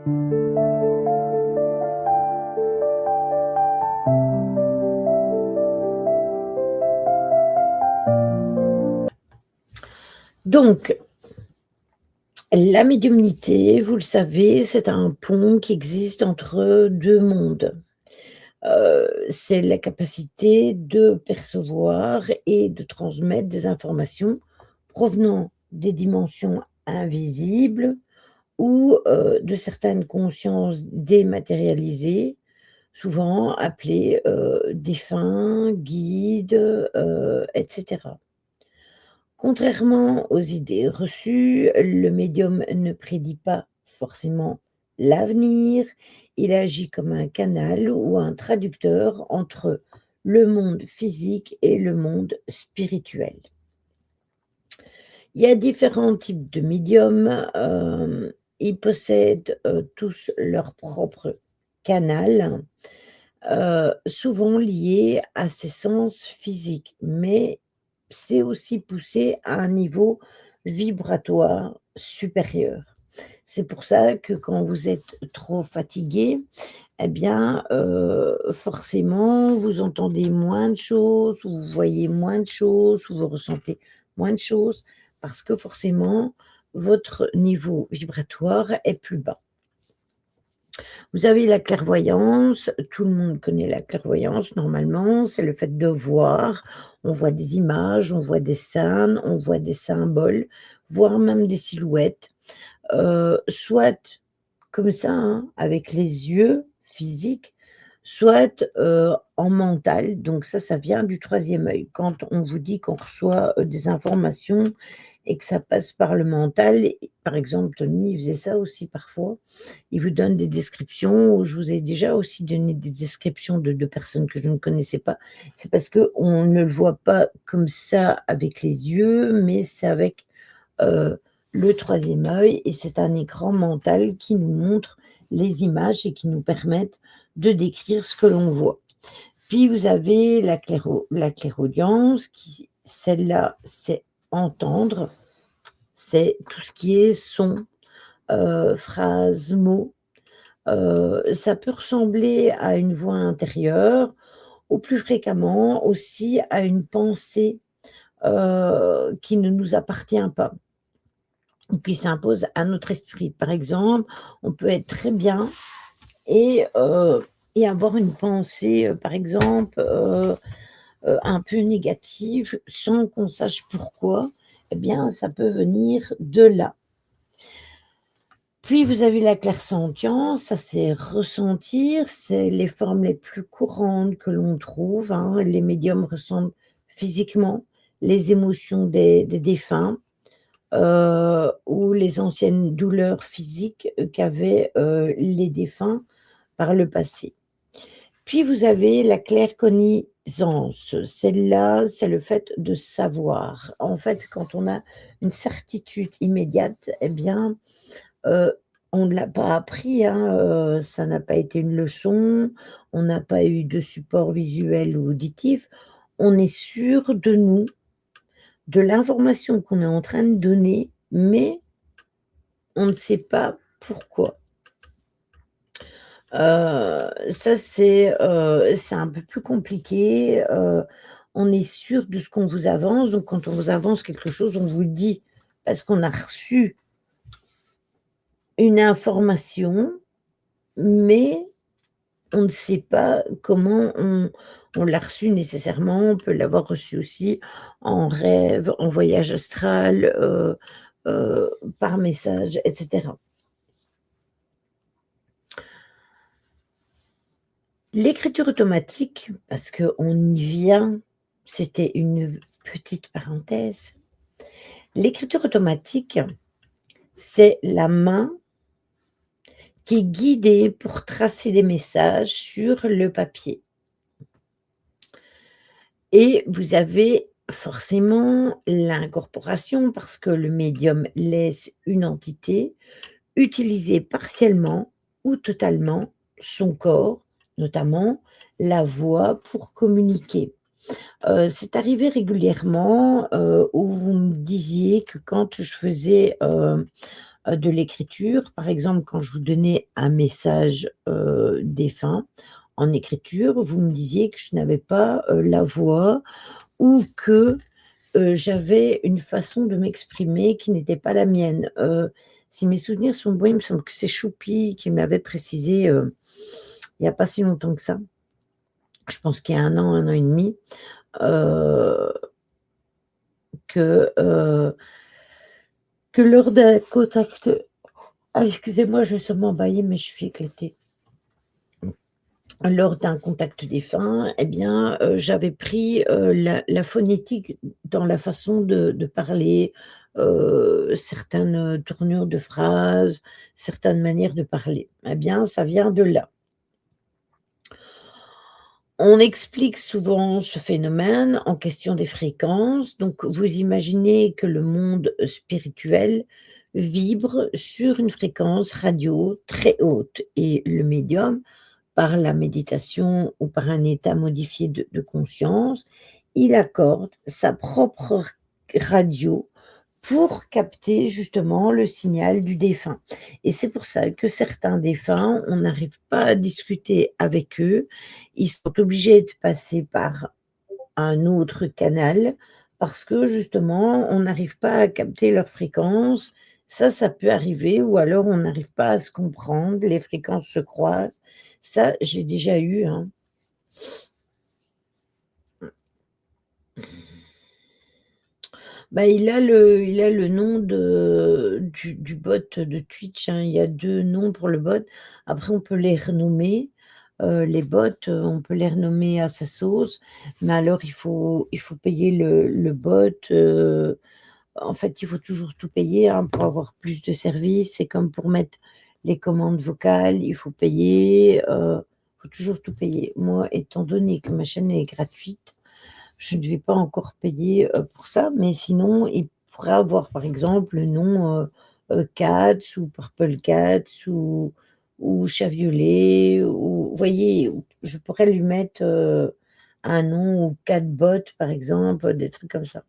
Donc, la médiumnité, vous le savez, c'est un pont qui existe entre 2 mondes. C'est la capacité de percevoir et de transmettre des informations provenant des dimensions invisibles ou, de certaines consciences dématérialisées, souvent appelées, défunts, guides, et cetera. Contrairement aux idées reçues, le médium ne prédit pas forcément l'avenir, il agit comme un canal ou un traducteur entre le monde physique et le monde spirituel. Il y a différents types de médiums, ils possèdent, tous leur propre canal, souvent lié à ses sens physiques, mais c'est aussi poussé à un niveau vibratoire supérieur. C'est pour ça que quand vous êtes trop fatigué, eh bien, forcément, vous entendez moins de choses, ou vous voyez moins de choses, ou vous ressentez moins de choses, parce que forcément, votre niveau vibratoire est plus bas. Vous avez la clairvoyance, tout le monde connaît la clairvoyance normalement, c'est le fait de voir. On voit des images, on voit des scènes, on voit des symboles, voire même des silhouettes, soit comme ça, hein, avec les yeux physiques, soit, en mental. Donc ça vient du troisième œil. Quand on vous dit qu'on reçoit, des informations et que ça passe par le mental et par exemple, Tony, il faisait ça aussi parfois. Il vous donne des descriptions, ou je vous ai déjà aussi donné des descriptions de personnes que je ne connaissais pas. C'est parce qu'on ne le voit pas comme ça avec les yeux, mais c'est avec, le troisième œil, et c'est un écran mental qui nous montre les images et qui nous permettent de décrire ce que l'on voit. Puis vous avez la clairaudience qui celle-là, c'est entendre, c'est tout ce qui est son, phrases, mots. Ça peut ressembler à une voix intérieure ou plus fréquemment aussi à une pensée, qui ne nous appartient pas ou qui s'impose à notre esprit. Par exemple, on peut être très bien et avoir une pensée, par exemple, un peu négative sans qu'on sache pourquoi. Eh bien, ça peut venir de là. Puis vous avez la clairsentience, ça c'est ressentir, c'est les formes les plus courantes que l'on trouve, hein. Les médiums ressentent physiquement les émotions des défunts, ou les anciennes douleurs physiques, qu'avaient, les défunts par le passé. Puis vous avez la claircognizance. Celle-là, c'est le fait de savoir. En fait, quand on a une certitude immédiate, eh bien, Heu, on ne l'a pas appris, hein, ça n'a pas été une leçon, on n'a pas eu de support visuel ou auditif. On est sûr de nous, de l'information qu'on est en train de donner, mais on ne sait pas pourquoi. Ça c'est un peu plus compliqué, on est sûr de ce qu'on vous avance, donc quand on vous avance quelque chose, on vous le dit parce qu'on a reçu une information, mais on ne sait pas comment on l'a reçu nécessairement. On peut l'avoir reçu aussi en rêve, en voyage astral, heu, par message, et cetera. L'écriture automatique, parce qu'on y vient, c'était une petite parenthèse. L'écriture automatique, c'est la main qui est guidée pour tracer des messages sur le papier. Et vous avez forcément l'incorporation parce que le médium laisse une entité utiliser partiellement ou totalement son corps, notamment la voix pour communiquer. C'est arrivé régulièrement, où vous me disiez que quand je faisais, de l'écriture. Par exemple, quand je vous donnais un message, défunt en écriture, vous me disiez que je n'avais pas, la voix ou que, j'avais une façon de m'exprimer qui n'était pas la mienne. Si mes souvenirs sont bons, il me semble que c'est Choupi qui me l'avait précisé, il n'y a pas si longtemps que ça. Je pense qu'il y a un an et demi, heu, que, heu, que lors d'un contact excusez-moi, je vais sûrement bâiller, mais je suis éclatée. Lors d'un contact défunt, eh bien, j'avais pris, la phonétique dans la façon de parler, certaines, tournures de phrases, certaines manières de parler. Eh bien, ça vient de là. On explique souvent ce phénomène en question des fréquences. Donc, vous imaginez que le monde spirituel vibre sur une fréquence radio très haute et le médium, par la méditation ou par un état modifié de conscience, il accorde sa propre radio pour capter justement le signal du défunt. Et c'est pour ça que certains défunts, on n'arrive pas à discuter avec eux. Ils sont obligés de passer par un autre canal parce que justement, on n'arrive pas à capter leur fréquence. Ça peut arriver ou alors on n'arrive pas à se comprendre, les fréquences se croisent. Ça, j'ai déjà eu, hein. Bah, il a le nom du bot de Twitch, hein. Il y a 2 noms pour le bot. Après on peut les renommer, les bots, on peut les renommer à sa sauce, mais alors il faut payer le bot, en fait, il faut toujours tout payer, hein, pour avoir plus de services. C'est comme pour mettre les commandes vocales, il faut payer, faut toujours tout payer. Moi, étant donné que ma chaîne est gratuite, je ne vais pas encore payer, pour ça, mais sinon, il pourrait avoir, par exemple, le nom, Cats ou Purple Cats ou Chat Violet ou vous voyez? Ou je pourrais lui mettre, un nom ou Catbot, par exemple, des trucs comme ça.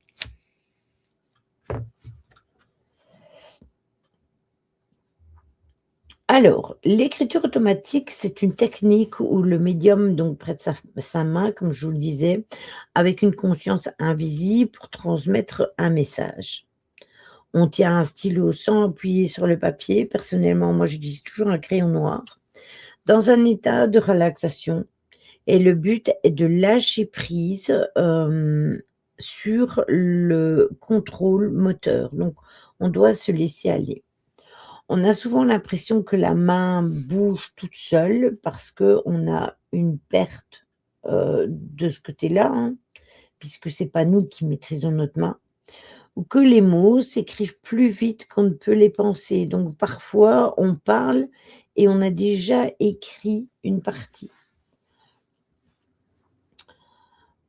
Alors, l'écriture automatique, c'est une technique où le médium donc prête sa main, comme je vous le disais, avec une conscience invisible pour transmettre un message. On tient un stylo sans appuyer sur le papier. Personnellement, moi, j'utilise toujours un crayon noir, dans un état de relaxation et le but est de lâcher prise, sur le contrôle moteur. Donc on doit se laisser aller. On a souvent l'impression que la main bouge toute seule parce qu'on a une perte, de ce côté-là, hein, puisque c'est pas nous qui maîtrisons notre main, ou que les mots s'écrivent plus vite qu'on ne peut les penser. Donc parfois, on parle et on a déjà écrit une partie.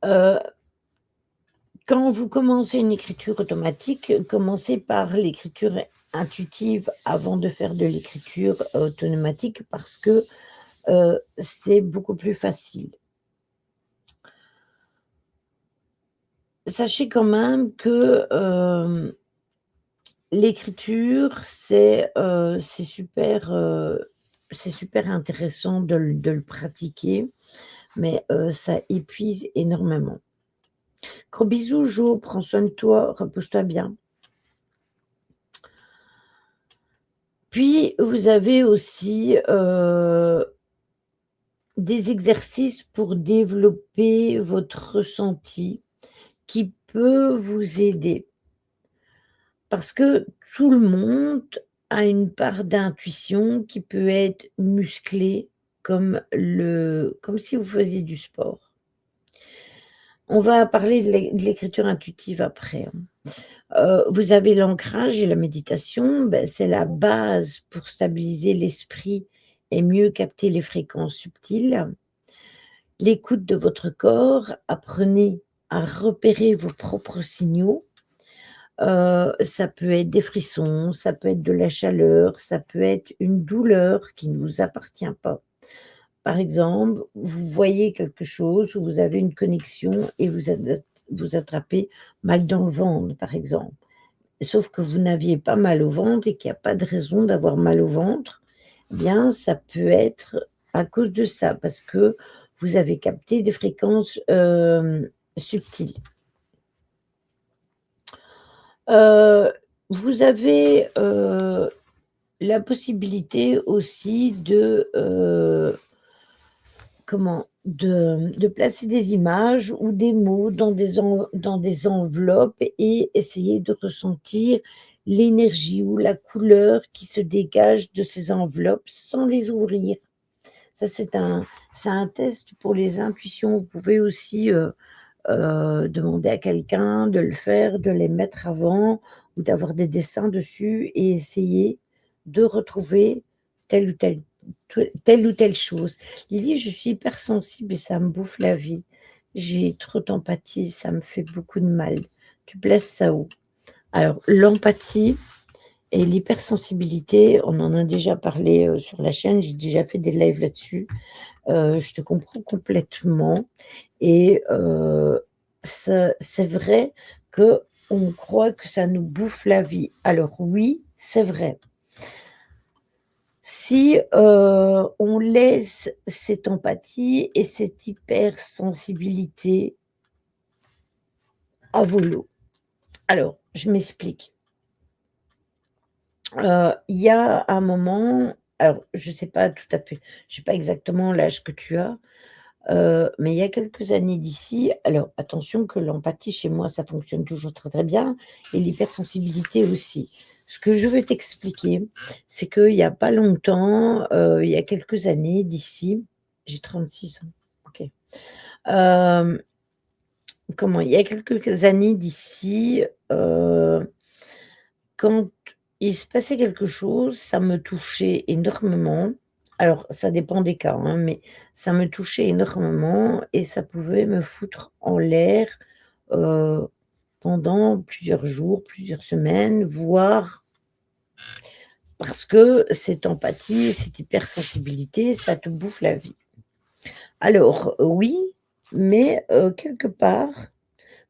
Heu, Quand vous commencez une écriture automatique, commencez par l'écriture intuitive avant de faire de l'écriture automatique parce que c'est beaucoup plus facile. Sachez quand même que, l'écriture, c'est super intéressant de le pratiquer, mais ça épuise énormément. Gros bisous Jo, prends soin de toi, repose-toi bien. Puis vous avez aussi, des exercices pour développer votre ressenti qui peut vous aider. Parce que tout le monde a une part d'intuition qui peut être musclée comme si vous faisiez du sport. On va parler de l'écriture intuitive après, hein. Vous avez l'ancrage et la méditation, c'est la base pour stabiliser l'esprit et mieux capter les fréquences subtiles. L'écoute de votre corps, apprenez à repérer vos propres signaux. Ça peut être des frissons, ça peut être de la chaleur, ça peut être une douleur qui ne vous appartient pas. Par exemple, vous voyez quelque chose ou vous avez une connexion et vous attrapez mal dans le ventre, par exemple. sauf que vous n'aviez pas mal au ventre et qu'il y a pas de raison d'avoir mal au ventre, eh bien, ça peut être à cause de ça, parce que vous avez capté des fréquences, subtiles. Heu, vous avez, la possibilité aussi de, comment? De placer des images ou des mots dans des enveloppes et essayer de ressentir l'énergie ou la couleur qui se dégage de ces enveloppes sans les ouvrir. Ça, c'est un test pour les intuitions. Vous pouvez aussi, demander à quelqu'un de le faire, de les mettre avant ou d'avoir des dessins dessus et essayer de retrouver telle ou telle ou telle chose. Lily, je suis hypersensible et ça me bouffe la vie. J'ai trop d'empathie, ça me fait beaucoup de mal. Tu places ça où? Alors, l'empathie et l'hypersensibilité, on en a déjà parlé, sur la chaîne, j'ai déjà fait des lives là-dessus. Je te comprends complètement et c'est vrai qu'on croit que ça nous bouffe la vie. Alors oui, c'est vrai. Si, on laisse cette empathie et cette hypersensibilité à volo. Alors, je m'explique. Il y a un moment, alors je sais pas tout à fait, je sais pas exactement l'âge que tu as, mais il y a quelques années d'ici, alors attention que l'empathie chez moi, ça fonctionne toujours très, très bien et l'hypersensibilité aussi. Ce que je veux t'expliquer, c'est qu'il y a pas longtemps, il y a quelques années d'ici, j'ai 36 ans, OK. Hem, comment? Il y a quelques années d'ici, quand il se passait quelque chose, ça me touchait énormément. Alors ça dépend des cas, hein, mais ça me touchait énormément et ça pouvait me foutre en l'air, heu, pendant plusieurs jours, plusieurs semaines, voire parce que cette empathie, cette hypersensibilité, ça te bouffe la vie. Alors oui, mais quelque part,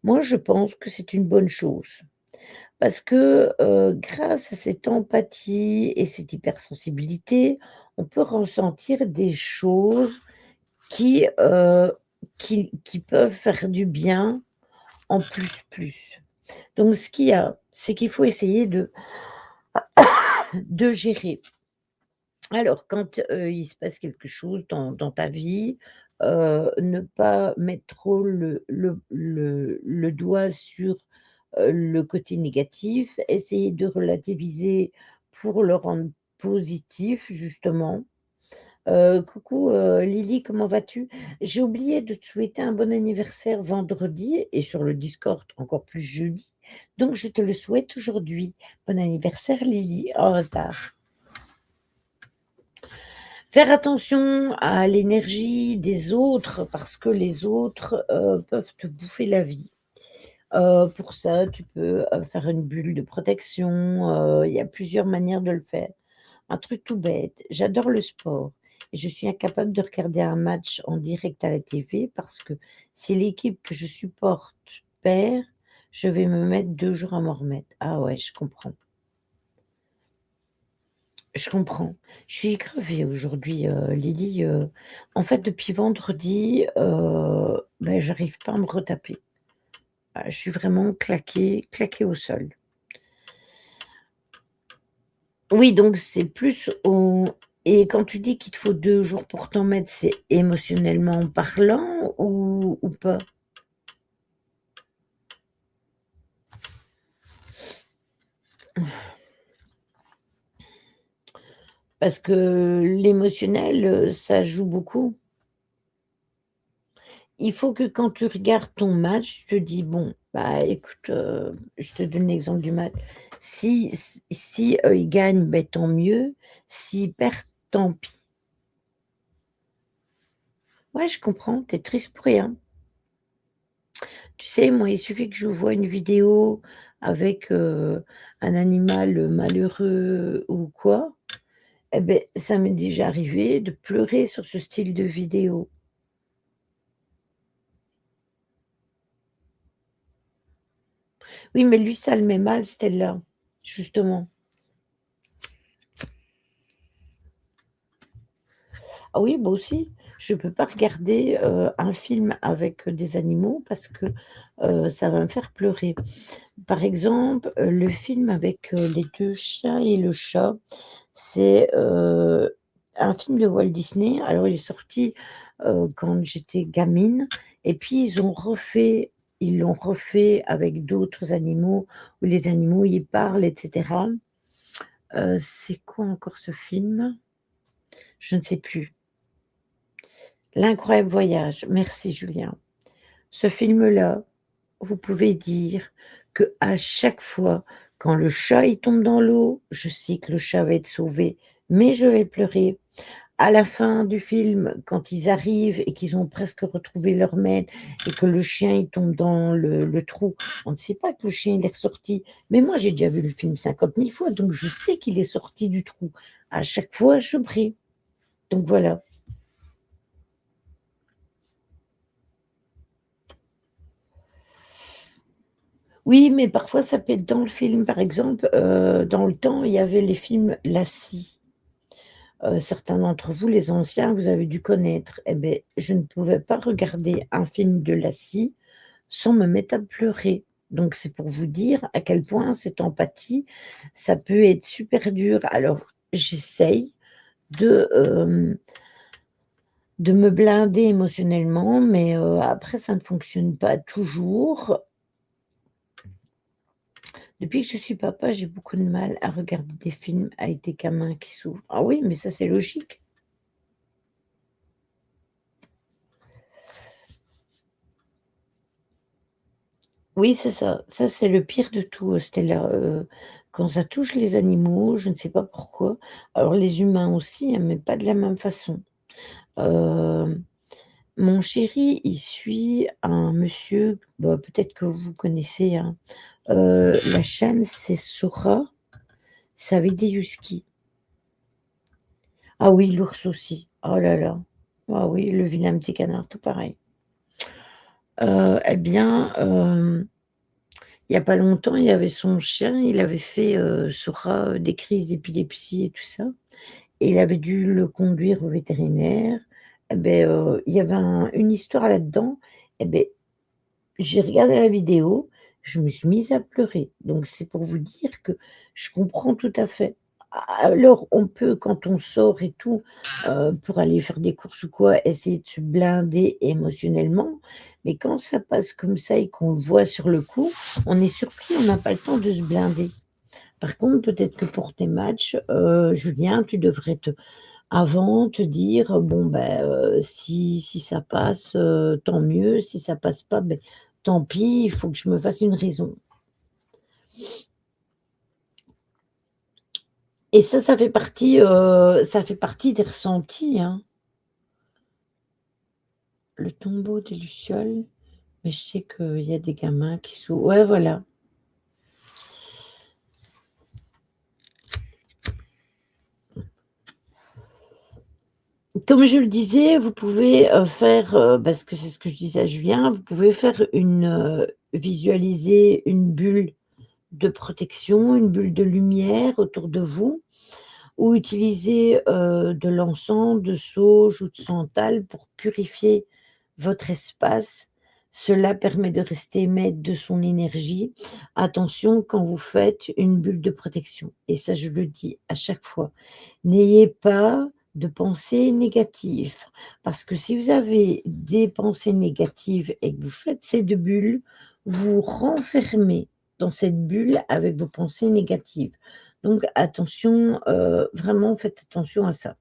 moi je pense que c'est une bonne chose. Parce que, grâce à cette empathie et cette hypersensibilité, on peut ressentir des choses qui, qui peuvent faire du bien en plus, plus. Donc ce qu'il y a, c'est qu'il faut essayer de gérer. Alors quand, il se passe quelque chose dans ta vie, ne pas mettre trop le doigt sur, le côté négatif, essayer de relativiser pour le rendre positif justement. Coucou, Lily, comment vas-tu? J'ai oublié de te souhaiter un bon anniversaire vendredi et sur le Discord encore plus jeudi, donc je te le souhaite aujourd'hui. Bon anniversaire Lily, en retard. Faire attention à l'énergie des autres parce que les autres, peuvent te bouffer la vie. Pour ça, tu peux, faire une bulle de protection, il y a plusieurs manières de le faire. Un truc tout bête, j'adore le sport et je suis incapable de regarder un match en direct à la TV parce que si l'équipe que je supporte perd, je vais me mettre 2 jours à m'en remettre. Ah ouais, je comprends. Je comprends. Je suis crevée aujourd'hui, Lily, en fait, depuis vendredi, j'arrive pas à me retaper. Je suis vraiment claquée au sol. Oui, donc c'est plus au et quand tu dis qu'il te faut 2 jours pour t'en mettre, c'est émotionnellement parlant ou pas? Parce que l'émotionnel, ça joue beaucoup. Il faut que quand tu regardes ton match, tu te dis: «Bon, bah, écoute, je te donne l'exemple du match. Si, ils gagnent, beh, tant mieux. S'ils perdent, tant pis». Ouais, je comprends, tu es triste pour rien. Tu sais, moi, il suffit que je vois une vidéo avec, un animal, malheureux ou quoi, et beh, ça m'est déjà arrivé de pleurer sur ce style de vidéo. Oui, mais lui, ça le met mal, Stella, justement. Ah oui, moi aussi, je peux pas regarder, un film avec des animaux parce que, ça va me faire pleurer. Par exemple, le film avec, les 2 chiens et le chat, c'est, un film de Walt Disney. Alors il est sorti, quand j'étais gamine et puis ils l'ont refait avec d'autres animaux où les animaux, ils parlent et cetera. C'est quoi encore ce film? Je ne sais plus. L'incroyable voyage, merci Julien. Ce film-là, vous pouvez dire qu'à chaque fois, quand le chat il tombe dans l'eau, je sais que le chat va être sauvé, mais je vais pleurer. À la fin du film, quand ils arrivent et qu'ils ont presque retrouvé leur maître et que le chien il tombe dans le trou, on ne sait pas que le chien il est ressorti. Mais moi j'ai déjà vu le film 50 000 fois, donc je sais qu'il est sorti du trou. À chaque fois, je prie. Donc voilà. Oui, mais parfois ça peut être dans le film. Par exemple, dans le temps, il y avait les films La Scie. Certains d'entre vous, les anciens, vous avez dû connaître. Eh beh, je ne pouvais pas regarder un film de La Scie sans me mettre à pleurer. Donc c'est pour vous dire à quel point cette empathie, ça peut être super dur. Alors j'essaye de, de me blinder émotionnellement, mais après ça ne fonctionne pas toujours. Depuis que je suis papa, j'ai beaucoup de mal à regarder des films avec des gamins qui souffrent. Ah oui, mais ça, c'est logique. Oui, c'est ça. Ça, c'est le pire de tout, Stella, quand ça touche les animaux, je ne sais pas pourquoi. Alors les humains aussi, hein, mais pas de la même façon. Hem, Mon chéri, il suit un monsieur, bah, peut-être que vous connaissez, hein, la chaîne, c'est Sora, c'est avec des huskies. Ah oui, l'ours aussi. Oh là là. Ah oui, le vilain petit canard, tout pareil. Eh bien, il y a pas longtemps, il y avait son chien, il avait fait, Sora, des crises d'épilepsie et tout ça et il avait dû le conduire au vétérinaire. Et beh, il y avait une histoire là-dedans et beh, j'ai regardé la vidéo, je me suis mise à pleurer. Donc c'est pour vous dire que je comprends tout à fait. Alors on peut quand on sort et tout, pour aller faire des courses ou quoi, essayer de se blinder émotionnellement, mais quand ça passe comme ça et qu'on le voit sur le coup, on est surpris, on n'a pas le temps de se blinder. Par contre, peut-être que pour tes matchs, Julien, tu devrais avant te dire: «Bon, ben, si ça passe, tant mieux, si ça passe pas, beh, tant pis, il faut que je me fasse une raison» et ça fait partie des ressentis, hein. Le tombeau des lucioles, mais je sais qu'il y a des gamins qui sont ouais, voilà. Comme je le disais, vous pouvez, faire, parce que c'est ce que je disais à Julien, vous pouvez faire visualiser une bulle de protection, une bulle de lumière autour de vous ou utiliser, de l'encens, de sauge ou de santal pour purifier votre espace. Cela permet de rester maître de son énergie. Attention quand vous faites une bulle de protection et ça je le dis à chaque fois. N'ayez pas de pensées négatives parce que si vous avez des pensées négatives et que vous faites ces 2 bulles, vous renfermez dans cette bulle avec vos pensées négatives. Donc attention, vraiment faites attention à ça.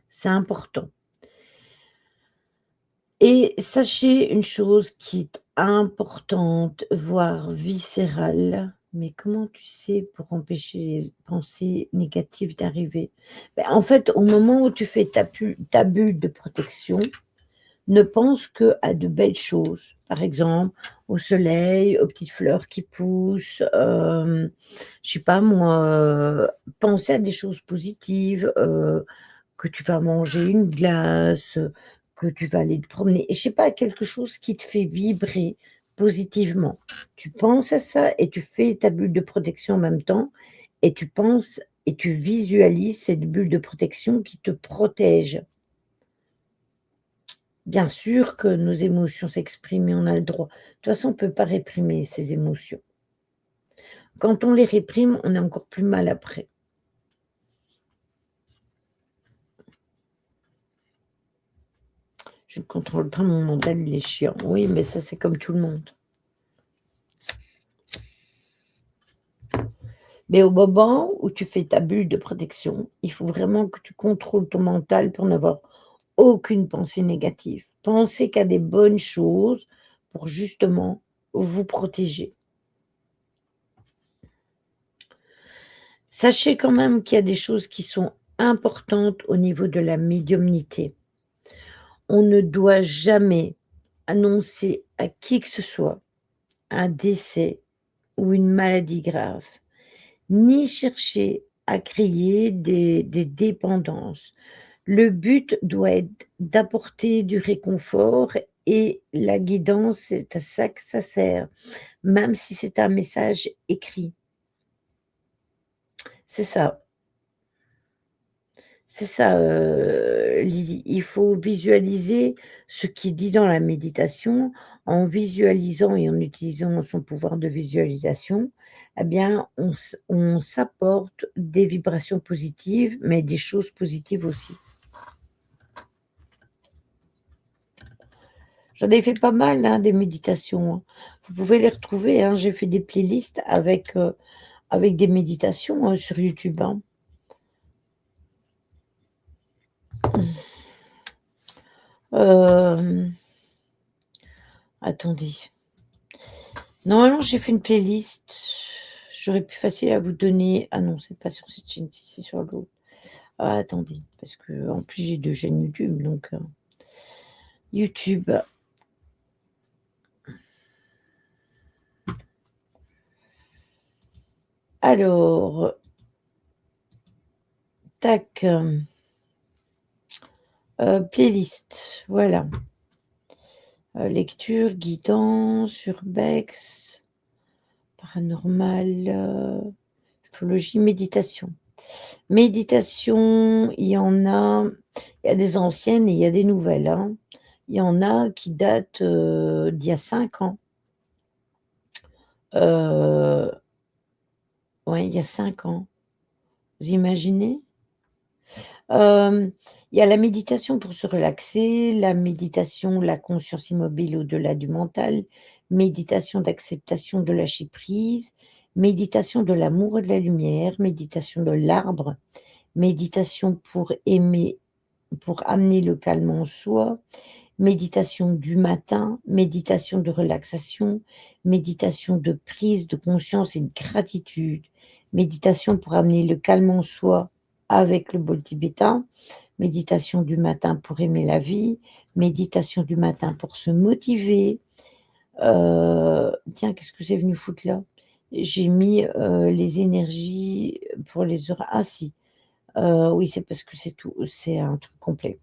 C'est important et sachez une chose qui est importante, voire viscérale, mais comment tu sais pour empêcher les pensées négatives d'arriver? En fait, au moment où tu fais ta bulle de protection, ne pense qu'à de belles choses. Par exemple, au soleil, aux petites fleurs qui poussent, je sais pas moi, penser à des choses positives, que tu vas manger une glace, que tu vas aller te promener et je sais pas, quelque chose qui te fait vibrer. positivement. Tu penses à ça et tu fais ta bulle de protection en même temps et tu penses et tu visualises cette bulle de protection qui te protège. Bien sûr que nos émotions s'expriment et on a le droit. De toute façon, on ne peut pas réprimer ses émotions. Quand on les réprime, on est encore plus mal après. Je ne contrôle pas mon mental, il est chiant. Oui, mais ça, c'est comme tout le monde. Mais au moment où tu fais ta bulle de protection, il faut vraiment que tu contrôles ton mental pour n'avoir aucune pensée négative. Pensez qu'à des bonnes choses pour justement vous protéger. Sachez quand même qu'il y a des choses qui sont importantes au niveau de la médiumnité. On ne doit jamais annoncer à qui que ce soit un décès ou une maladie grave, ni chercher à créer des dépendances. Le but doit être d'apporter du réconfort et la guidance, c'est à ça que ça sert, même si c'est un message écrit. C'est ça. C'est ça, Lydie. Il faut visualiser ce qui est dit dans la méditation. En visualisant et en utilisant son pouvoir de visualisation, eh bien, on s'apporte des vibrations positives, mais des choses positives aussi. J'en ai fait pas mal, hein, des méditations, hein. Vous pouvez les retrouver, hein. J'ai fait des playlists avec des méditations, sur YouTube, hein. Hem, attendez. Normalement, j'ai fait une playlist. J'aurais pu facile à vous donner. Ah non, c'est pas sur cette chaîne-ci, c'est sur l'autre. Ah, attendez, parce que en plus j'ai 2 chaînes YouTube, donc YouTube. Alors, tac, playlist, voilà. Lecture, guidance, urbex, paranormal, ufologie, méditation. Méditation, il y a des anciennes et il y a des nouvelles, hein. Il y en a qui datent, d'il y a 5 ans. Heu, ouais, il y a 5 ans. Vous imaginez? Hem, il y a la méditation pour se relaxer, la méditation, la conscience immobile au-delà du mental, méditation d'acceptation de lâcher prise, méditation de l'amour et de la lumière, méditation de l'arbre, méditation pour aimer, pour amener le calme en soi, méditation du matin, méditation de relaxation, méditation de prise de conscience et de gratitude, méditation pour amener le calme en soi avec le bol tibétain, méditation du matin pour aimer la vie, méditation du matin pour se motiver. Tiens, qu'est-ce que c'est venu foutre là? J'ai mis, les énergies pour les heures ah si, oui, c'est parce que c'est tout, c'est un truc complet.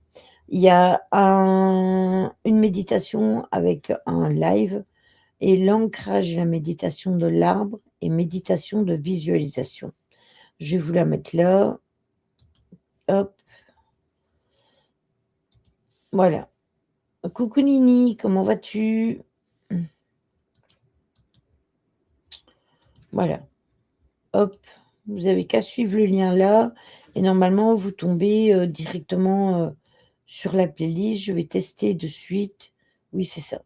Il y a une méditation avec un live et l'ancrage et la méditation de l'arbre et méditation de visualisation. Je vais vous la mettre là, hop, voilà. Coucou Nini, comment vas-tu? Voilà, hop, vous avez qu'à suivre le lien là et normalement vous tombez, directement, sur la playlist. Je vais tester de suite. Oui, c'est ça.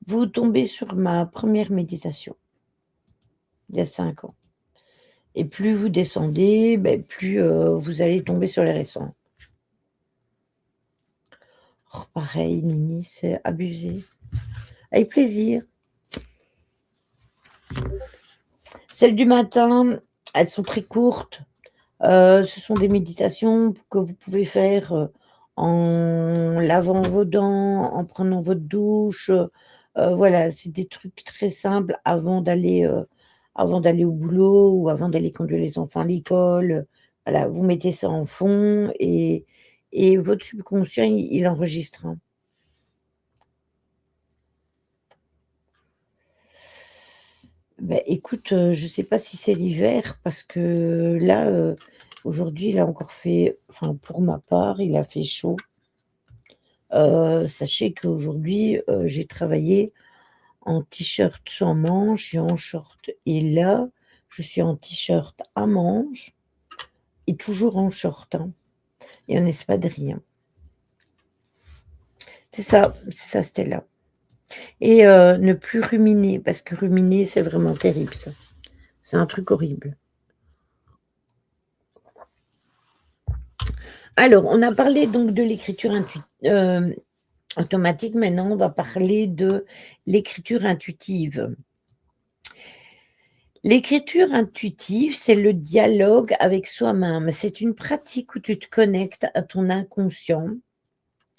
Vous tombez sur ma première méditation, il y a 5 ans. Et plus vous descendez, beh, plus, vous allez tomber sur les récents. Oh pareil Nini, c'est abusé. Avec plaisir. Celles du matin, elles sont très courtes. Ce sont des méditations que vous pouvez faire, en lavant vos dents, en prenant votre douche, voilà, c'est des trucs très simples avant d'aller au boulot ou avant d'aller conduire les enfants à l'école, voilà, vous mettez ça en fond et votre subconscient, il enregistre, hein. Écoute, je sais pas si c'est l'hiver parce que là, aujourd'hui, il a encore fait enfin, pour ma part, il a fait chaud. Sachez qu'aujourd'hui, j'ai travaillé en t-shirt sans manches et en short et là, je suis en t-shirt à manches et toujours en short, hein, et en espadrille, hein. C'est ça, Stella et ne plus ruminer parce que ruminer, c'est vraiment terrible ça. C'est un truc horrible. Alors, on a parlé donc de l'écriture automatique. Maintenant, on va parler de l'écriture intuitive. L'écriture intuitive, c'est le dialogue avec soi-même. C'est une pratique où tu te connectes à ton inconscient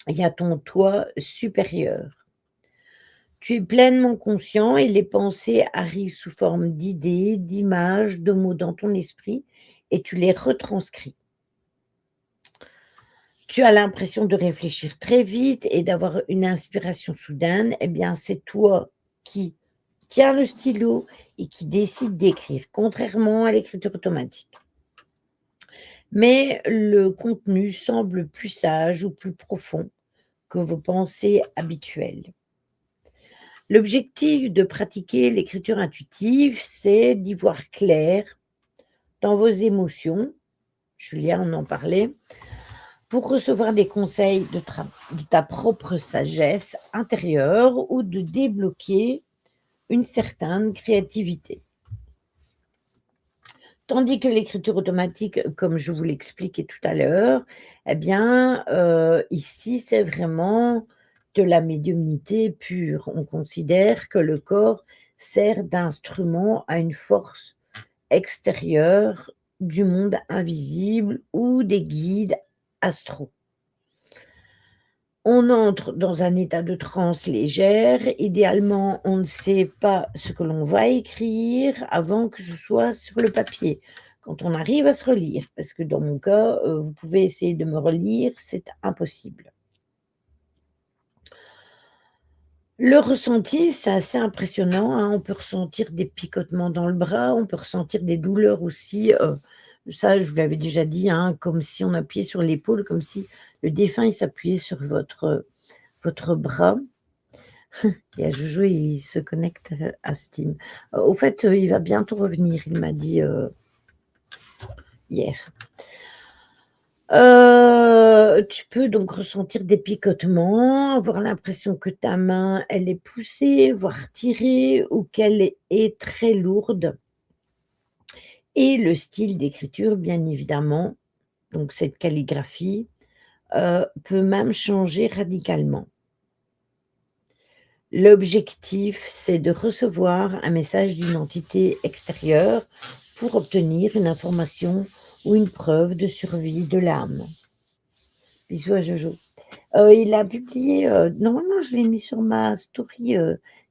et à ton toi supérieur. Tu es pleinement conscient et les pensées arrivent sous forme d'idées, d'images, de mots dans ton esprit et tu les retranscris. Tu as l'impression de réfléchir très vite et d'avoir une inspiration soudaine, eh bien, c'est toi qui tiens le stylo et qui décide d'écrire, contrairement à l'écriture automatique. Mais le contenu semble plus sage ou plus profond que vos pensées habituelles. L'objectif de pratiquer l'écriture intuitive, c'est d'y voir clair dans vos émotions. Julia on en parlait. Pour recevoir des conseils de ta propre sagesse intérieure ou de débloquer une certaine créativité. Tandis que l'écriture automatique, comme je vous l'expliquais tout à l'heure, eh bien, ici, c'est vraiment de la médiumnité pure. On considère que le corps sert d'instrument à une force extérieure du monde invisible ou des guides astraux. On entre dans un état de transe légère. Idéalement, on ne sait pas ce que l'on va écrire avant que ce soit sur le papier, quand on arrive à se relire. Parce que dans mon cas, vous pouvez essayer de me relire, c'est impossible. Le ressenti, c'est assez impressionnant, hein. On peut ressentir des picotements dans le bras, on peut ressentir des douleurs aussi, ça je vous l'avais déjà dit, hein, comme si on appuyait sur l'épaule, comme si le défunt il s'appuyait sur votre bras. Il y a Jojo, il se connecte à Steam. Au fait, il va bientôt revenir, il m'a dit, hier. Tu peux donc ressentir des picotements, avoir l'impression que ta main, elle est poussée, voire tirée ou qu'elle est très lourde et le style d'écriture, bien évidemment, donc cette calligraphie, peut même changer radicalement. L'objectif, c'est de recevoir un message d'une entité extérieure pour obtenir une information ou une preuve de survie de l'âme. Bisous à Jojo. Il a publié, normalement je l'ai mis sur ma story,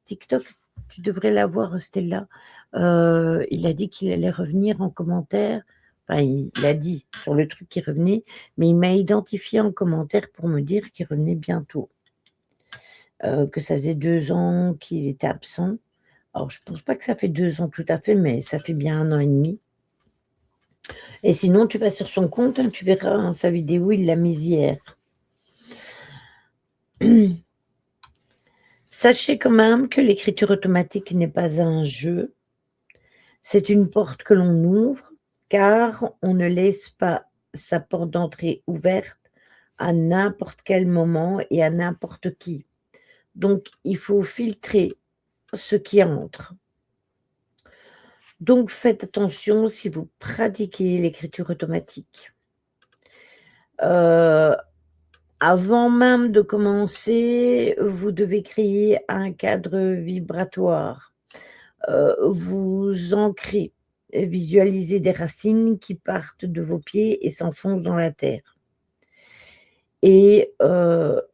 TikTok, tu devrais la voir, Stella. Il a dit qu'il allait revenir en commentaire, enfin il a dit sur le truc qu'il revenait, mais il m'a identifié en commentaire pour me dire qu'il revenait bientôt. Que ça faisait 2 ans qu'il était absent. Alors je pense pas que ça fait 2 ans tout à fait, mais ça fait bien 1 an et demi. Et sinon tu vas sur son compte, hein, tu verras, hein, sa vidéo, il l'a mise hier. Sachez quand même que l'écriture automatique n'est pas un jeu, c'est une porte que l'on ouvre, car on ne laisse pas sa porte d'entrée ouverte à n'importe quel moment et à n'importe qui. Donc il faut filtrer ce qui entre. Donc faites attention si vous pratiquez l'écriture automatique. Avant même de commencer, vous devez créer un cadre vibratoire. Vous ancrez, visualisez des racines qui partent de vos pieds et s'enfoncent dans la terre. Et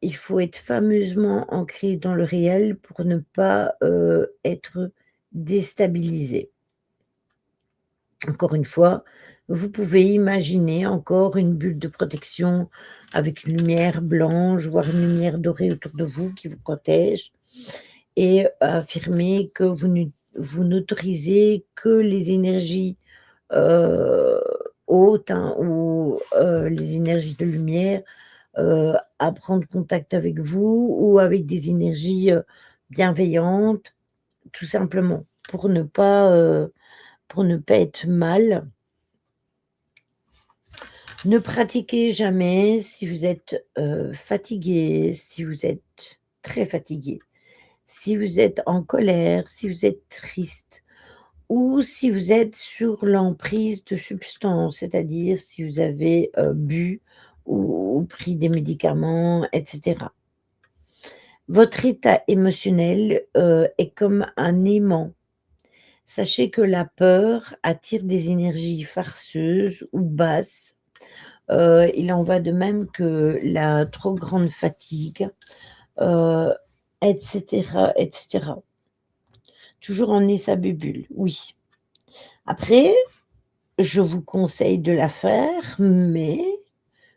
il faut être fameusement ancré dans le réel pour ne pas, être déstabilisé. Encore une fois, vous pouvez imaginer encore une bulle de protection avec une lumière blanche, voire une lumière dorée autour de vous qui vous protège et affirmer que vous vous n'autorisez que les énergies, heu, hautes, hein, ou les énergies de lumière, à prendre contact avec vous ou avec des énergies, bienveillantes, tout simplement pour ne pas être mal. Ne pratiquez jamais si vous êtes, fatigué, si vous êtes très fatigué, si vous êtes en colère, si vous êtes triste ou si vous êtes sur l'emprise de substances, c'est-à-dire si vous avez, bu ou pris des médicaments et cetera. Votre état émotionnel, est comme un aimant. Sachez que la peur attire des énergies farceuses ou basses. Il en va de même que la trop grande fatigue, heu, et cetera, et cetera. Toujours emmener sa bulle, oui. Après, je vous conseille de la faire, mais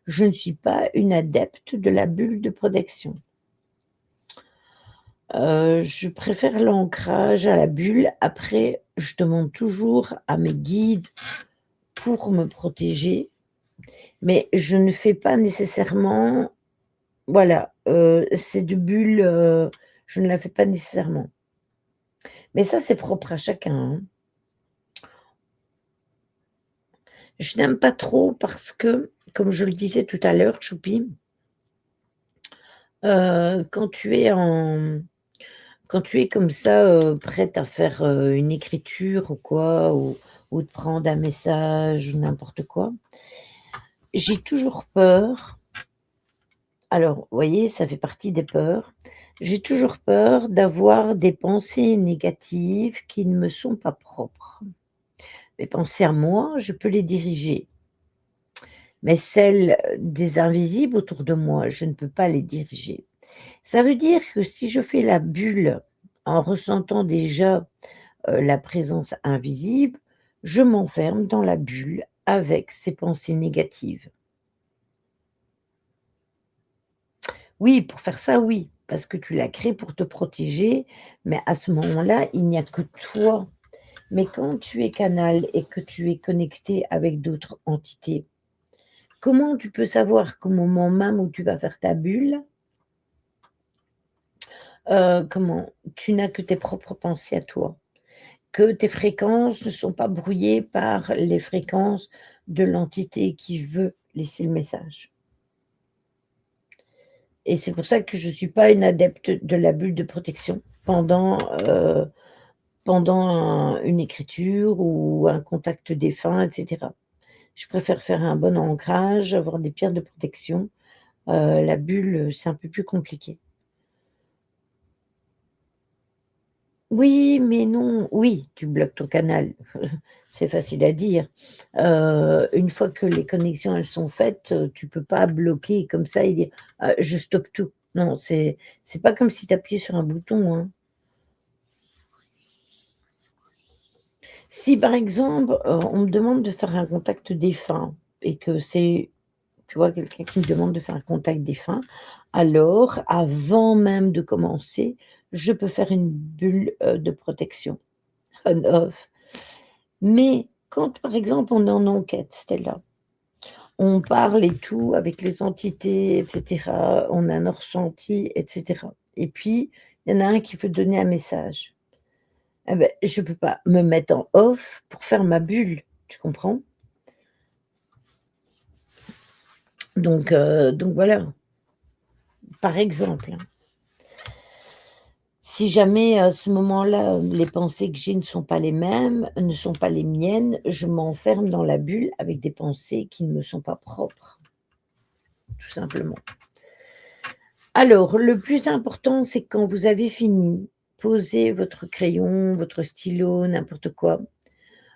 je ne suis pas une adepte de la bulle de protection. Je préfère l'ancrage à la bulle. Après, je demande toujours à mes guides pour me protéger, mais je ne fais pas nécessairement voilà, cette bulle, je ne la fais pas nécessairement. Mais ça, c'est propre à chacun, hein. Je n'aime pas trop parce que, comme je le disais tout à l'heure, choupi, quand tu es quand tu es comme ça, prête à faire, une écriture ou quoi, ou de prendre un message ou n'importe quoi, j'ai toujours peur. Alors, vous voyez, ça fait partie des peurs. J'ai toujours peur d'avoir des pensées négatives qui ne me sont pas propres. Mes pensées à moi, je peux les diriger, mais celles des invisibles autour de moi, je ne peux pas les diriger. Ça veut dire que si je fais la bulle en ressentant déjà, la présence invisible, je m'enferme dans la bulle avec ces pensées négatives. Oui, pour faire ça, oui, parce que tu l'as créé pour te protéger, mais à ce moment-là, il n'y a que toi. Mais quand tu es canal et que tu es connecté avec d'autres entités, comment tu peux savoir qu'au moment même où tu vas faire ta bulle, comment tu n'as que tes propres pensées à toi? Que tes fréquences ne sont pas brouillées par les fréquences de l'entité qui veut laisser le message. Et c'est pour ça que je ne suis pas une adepte de la bulle de protection pendant une écriture ou un contact défunt, et cetera. Je préfère faire un bon ancrage, avoir des pierres de protection. La bulle, c'est un peu plus compliqué. Oui, mais non. Oui, tu bloques ton canal. C'est facile à dire. Une fois que les connexions, elles sont faites, tu peux pas bloquer comme ça et dire: Je stoppe tout». Non, c'est pas comme si tu appuyais sur un bouton, hein. Si par exemple, on me demande de faire un contact défunt et que c'est, tu vois, quelqu'un qui me demande de faire un contact défunt, alors avant même de commencer, je peux faire une bulle, de protection on-off. Mais quand, par exemple, on est en enquête, Stella, on parle et tout avec les entités et cetera, on a nos ressentis et cetera et puis il y en a un qui veut donner un message. Eh beh, je peux pas me mettre en off pour faire ma bulle, tu comprends? Donc voilà, par exemple, hein. Si jamais à ce moment-là, les pensées que j'ai ne sont pas les mêmes, ne sont pas les miennes, je m'enferme dans la bulle avec des pensées qui ne me sont pas propres, tout simplement. Alors, le plus important, c'est que quand vous avez fini, posez votre crayon, votre stylo, n'importe quoi,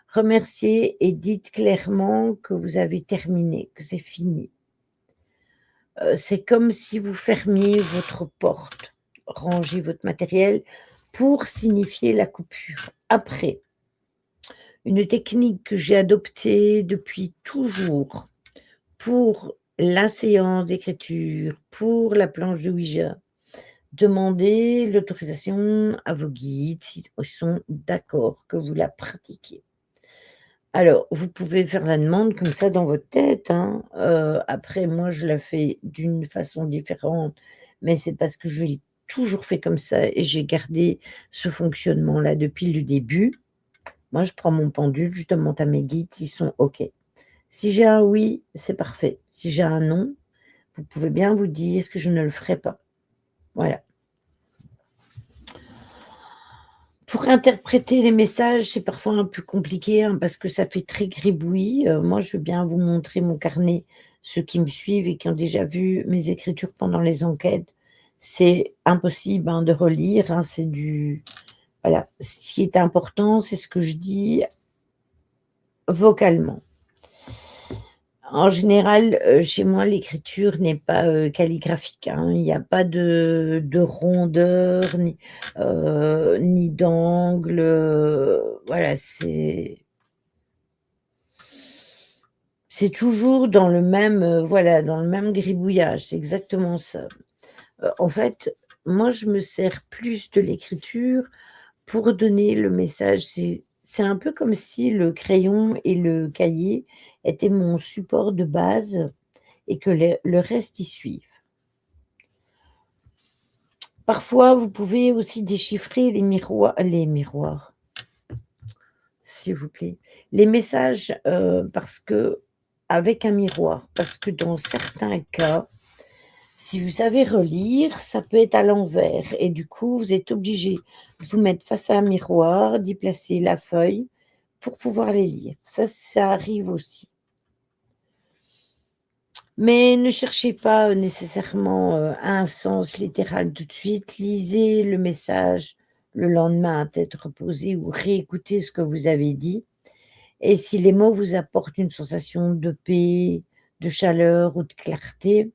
remerciez et dites clairement que vous avez terminé, que c'est fini. C'est comme si vous fermiez votre porte, rangez votre matériel pour signifier la coupure. Après, une technique que j'ai adoptée depuis toujours pour la séance d'écriture, pour la planche de Ouija, demandez l'autorisation à vos guides s'ils sont d'accord que vous la pratiquiez. Alors, vous pouvez faire la demande comme ça dans votre tête, hein, après moi je la fais d'une façon différente, mais c'est parce que je l'ai toujours fait comme ça et j'ai gardé ce fonctionnement-là depuis le début. Moi, je prends mon pendule, je demande à mes guides s'ils sont OK. Si j'ai un oui, c'est parfait. Si j'ai un non, vous pouvez bien vous dire que je ne le ferai pas. Voilà. Pour interpréter les messages, c'est parfois un peu compliqué, hein, parce que ça fait très gribouillis. Moi, je veux bien vous montrer mon carnet. Ceux qui me suivent et qui ont déjà vu mes écritures pendant les enquêtes, c'est impossible, hein, de relire, hein, c'est du voilà. Ce qui est important, c'est ce que je dis vocalement. En général, chez moi, l'écriture n'est pas, calligraphique, hein. Il y a pas de rondeur ni d'angle, voilà, c'est toujours dans le même, voilà, dans le même gribouillage, c'est exactement ça. En fait, moi, je me sers plus de l'écriture pour donner le message. C'est un peu comme si le crayon et le cahier étaient mon support de base et que le reste y suive. Parfois, vous pouvez aussi déchiffrer les miroirs, s'il vous plaît, les messages, parce que avec un miroir, parce que dans certains cas, si vous savez relire, ça peut être à l'envers et du coup, vous êtes obligé de vous mettre face à un miroir, d'y placer la feuille pour pouvoir les lire. Ça arrive aussi. Mais ne cherchez pas, nécessairement, un sens littéral tout de suite. Lisez le message le lendemain à tête reposée ou réécoutez ce que vous avez dit et si les mots vous apportent une sensation de paix, de chaleur ou de clarté,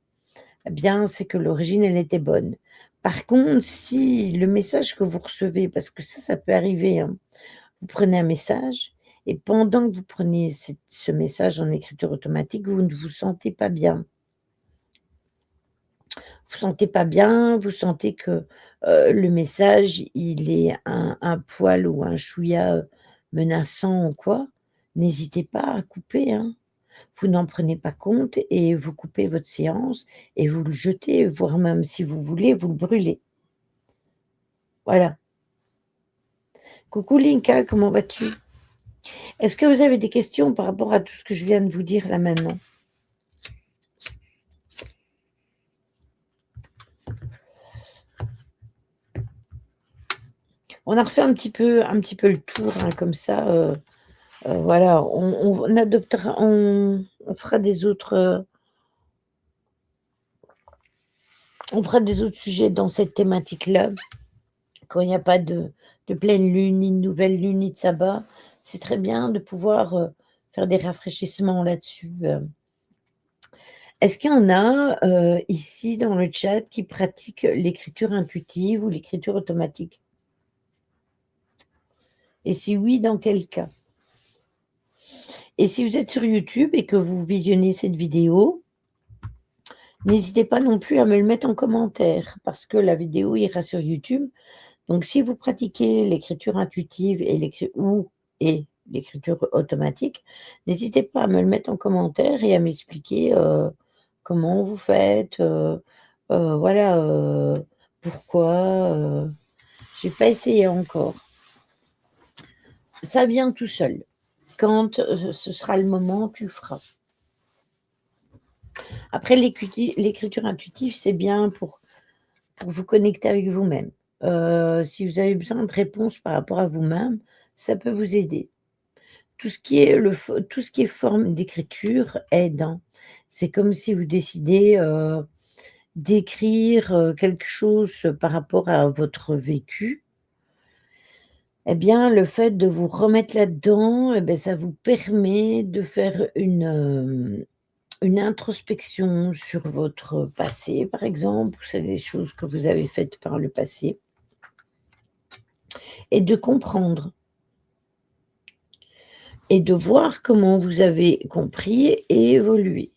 eh bien, c'est que l'origine, elle était bonne. Par contre, si le message que vous recevez parce que ça peut arriver, hein, vous prenez un message et pendant que vous prenez ce message en écriture automatique, vous ne vous sentez pas bien. Vous sentez pas bien, vous sentez que, le message, il est un poil ou un chouïa, menaçant ou quoi, n'hésitez pas à couper, hein. Vous n'en prenez pas compte et vous coupez votre séance et vous le jetez, voire même si vous voulez, vous le brûlez. Voilà. Coucou Linka, comment vas-tu? Est-ce que vous avez des questions par rapport à tout ce que je viens de vous dire là maintenant? On a refait un petit peu le tour, hein, comme ça, voilà, on adoptera on fera des autres, on fera des autres sujets dans cette thématique-là, quand il n'y a pas de pleine lune, ni de nouvelle lune, ni de sabbat. C'est très bien de pouvoir, faire des rafraîchissements là-dessus. Est-ce qu'il y en a, ici dans le chat qui pratiquent l'écriture intuitive ou l'écriture automatique? Et si oui, dans quel cas? Et si vous êtes sur YouTube et que vous visionnez cette vidéo, n'hésitez pas non plus à me le mettre en commentaire parce que la vidéo ira sur YouTube. Donc si vous pratiquez l'écriture intuitive et l'écriture automatique, n'hésitez pas à me le mettre en commentaire et à m'expliquer, comment vous faites, voilà, pourquoi, j'ai pas essayé encore. Ça vient tout seul. Quand, ce sera le moment, tu le feras. Après l'écriture intuitive, c'est bien pour vous connecter avec vous-même. Si vous avez besoin de réponses par rapport à vous-même, ça peut vous aider. Tout ce qui est forme d'écriture aide, hein. C'est comme si vous décidez, d'écrire, quelque chose par rapport à votre vécu. Eh bien, le fait de vous remettre là-dedans et beh, ça vous permet de faire une introspection sur votre passé, par exemple, c'est des choses que vous avez faites par le passé et de comprendre et de voir comment vous avez compris et évolué.